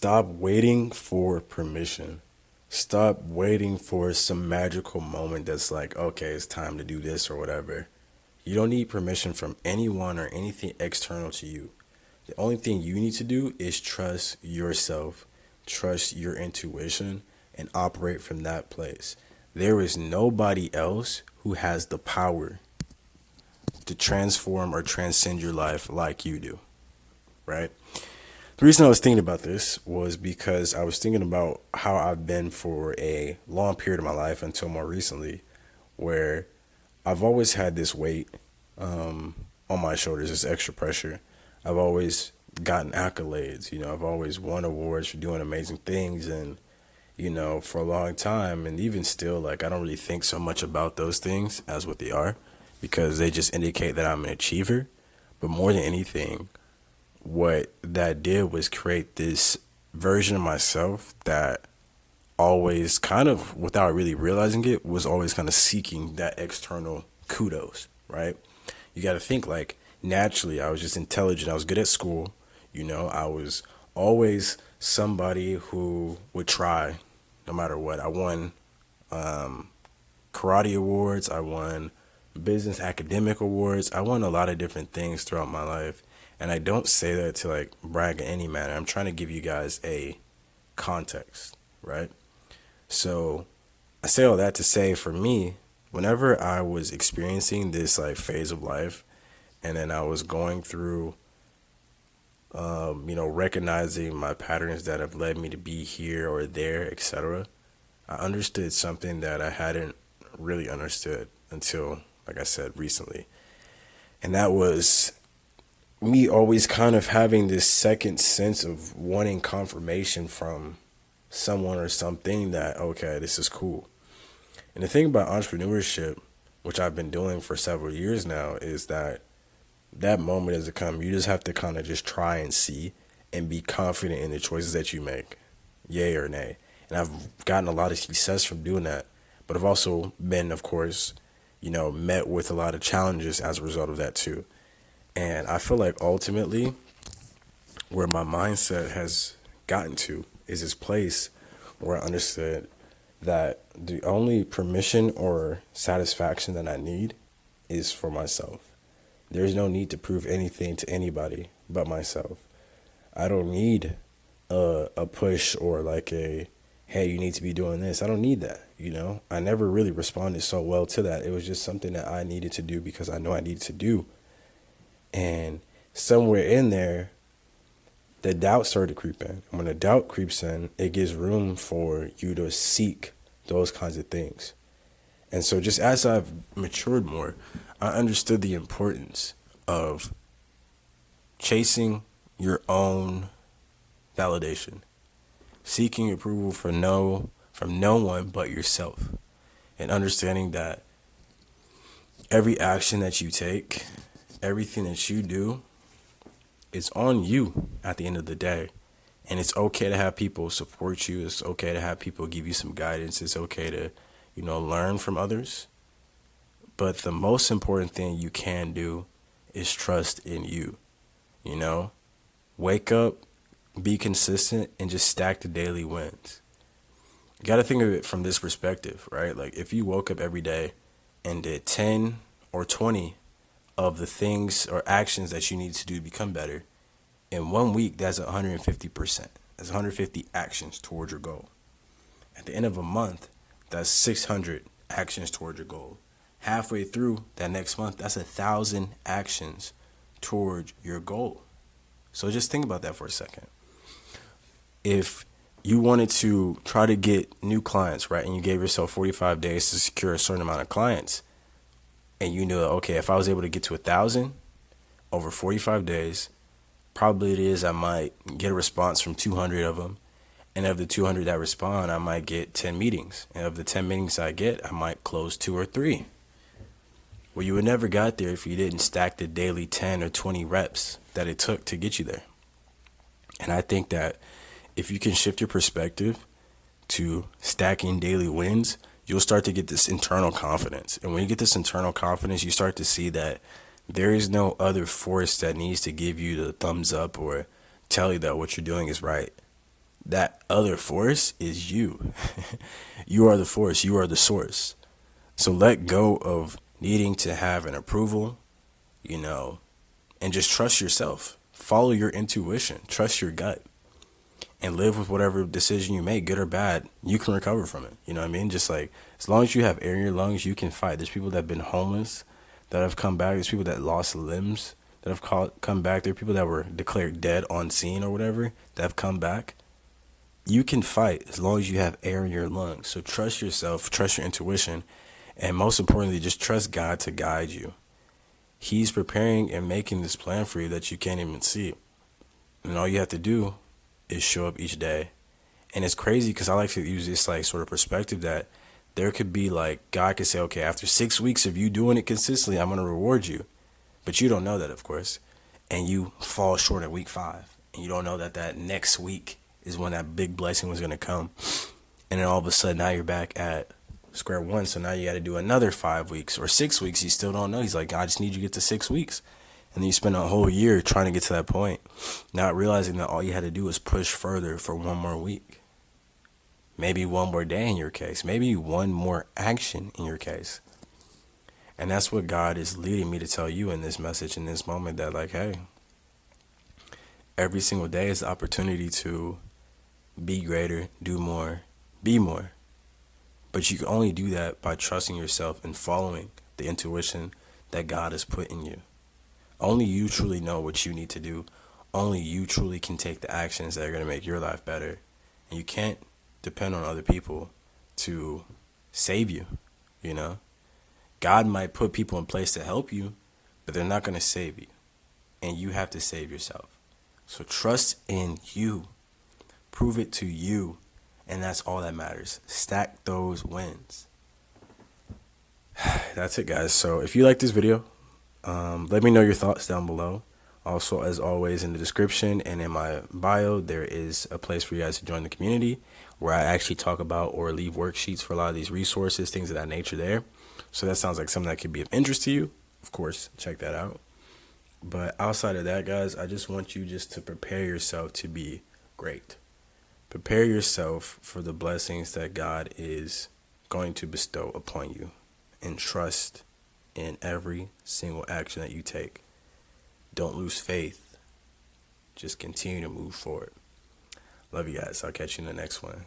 Stop waiting for permission. Stop waiting for some magical moment that's like, okay, it's time to do this or whatever. You don't need permission from anyone or anything external to you. The only thing you need to do is trust yourself, trust your intuition, and operate from that place. There is nobody else who has the power to transform or transcend your life like you do, right? The reason I was thinking about this was because I was thinking about how I've been for a long period of my life until more recently, where I've always had this weight on my shoulders, this extra pressure. I've always gotten accolades, I've always won awards for doing amazing things, and for a long time, and even still, like, I don't really think so much about those things as what they are, because they just indicate that I'm an achiever. But more than anything, what that did was create this version of myself that always kind of, without really realizing it, was always kind of seeking that external kudos, right? You got to think, like, naturally, I was just intelligent. I was good at school. I was always somebody who would try no matter what. I won karate awards. I won business academic awards. I won a lot of different things throughout my life. And I don't say that to like brag in any manner. I'm trying to give you guys a context, right? So I say all that to say, for me, whenever I was experiencing this like phase of life, and then I was going through, recognizing my patterns that have led me to be here or there, etc., I understood something that I hadn't really understood until, like I said, recently. And that was me always kind of having this second sense of wanting confirmation from someone or something that, okay, this is cool. And the thing about entrepreneurship, which I've been doing for several years now, is that moment as it comes, you just have to kind of just try and see and be confident in the choices that you make, yay or nay. And I've gotten a lot of success from doing that. But I've also been, of course, met with a lot of challenges as a result of that too. And I feel like ultimately where my mindset has gotten to is this place where I understood that the only permission or satisfaction that I need is for myself. There's no need to prove anything to anybody but myself. I don't need a push or like a, hey, you need to be doing this. I don't need that, I never really responded so well to that. It was just something that I needed to do because I know I needed to do. And somewhere in there, the doubt started to creep in. And when the doubt creeps in, it gives room for you to seek those kinds of things. And so just as I've matured more, I understood the importance of chasing your own validation, seeking approval from no one but yourself, and understanding that every action that you take, everything that you do, is on you at the end of the day. And it's okay to have people support you. It's okay to have people give you some guidance. It's okay to, learn from others. But the most important thing you can do is trust in you. Wake up, be consistent, and just stack the daily wins. You got to think of it from this perspective, right? Like, if you woke up every day and did 10 or 20 of the things or actions that you need to do to become better, in 1 week, that's 150%. That's 150 actions towards your goal. At the end of a month, that's 600 actions towards your goal. Halfway through that next month, that's 1,000 actions towards your goal. So just think about that for a second. If you wanted to try to get new clients, right, and you gave yourself 45 days to secure a certain amount of clients, and you knew, okay, if I was able to get to 1,000 over 45 days, probably it is I might get a response from 200 of them. And of the 200 that respond, I might get 10 meetings. And of the 10 meetings I get, I might close 2 or 3. Well, you would never got there if you didn't stack the daily 10 or 20 reps that it took to get you there. And I think that if you can shift your perspective to stacking daily wins, you'll start to get this internal confidence. And when you get this internal confidence, you start to see that there is no other force that needs to give you the thumbs up or tell you that what you're doing is right. That other force is you. You are the force. You are the source. So let go of needing to have an approval, you know, and just trust yourself. Follow your intuition. Trust your gut. And live with whatever decision you make, good or bad. You can recover from it. You know what I mean? Just like, as long as you have air in your lungs, you can fight. There's people that have been homeless that have come back. There's people that lost limbs that have come back. There are people that were declared dead on scene or whatever that have come back. You can fight as long as you have air in your lungs. So trust yourself, trust your intuition, and most importantly, just trust God to guide you. He's preparing and making this plan for you that you can't even see. And all you have to do is show up each day. And it's crazy because I like to use this like sort of perspective that there could be like, God could say, okay, after 6 weeks of you doing it consistently, I'm going to reward you. But you don't know that, of course. And you fall short at week 5. And you don't know that that next week is when that big blessing was going to come. And then all of a sudden now you're back at square one. So now you got to do another 5 weeks or 6 weeks. You still don't know. He's like, I just need you to get to 6 weeks. And then you spend a whole year trying to get to that point, not realizing that all you had to do was push further for one more week. Maybe one more day in your case. Maybe one more action in your case. And that's what God is leading me to tell you in this message, in this moment, that like, hey, every single day is the opportunity to be greater, do more, be more. But you can only do that by trusting yourself and following the intuition that God has put in you. Only you truly know what you need to do. Only you truly can take the actions that are going to make your life better. And you can't depend on other people to save you, you know? God might put people in place to help you, but they're not going to save you. And you have to save yourself. So trust in you. Prove it to you. And that's all that matters. Stack those wins. That's it, guys. So if you like this video, let me know your thoughts down below. Also, as always, in the description and in my bio, there is a place for you guys to join the community where I actually talk about or leave worksheets for a lot of these resources, things of that nature there. So that sounds like something that could be of interest to you. Of course, check that out. But outside of that, guys, I just want you just to prepare yourself to be great. Prepare yourself for the blessings that God is going to bestow upon you. And trust in every single action that you take. Don't lose faith. Just continue to move forward. Love you guys. I'll catch you in the next one.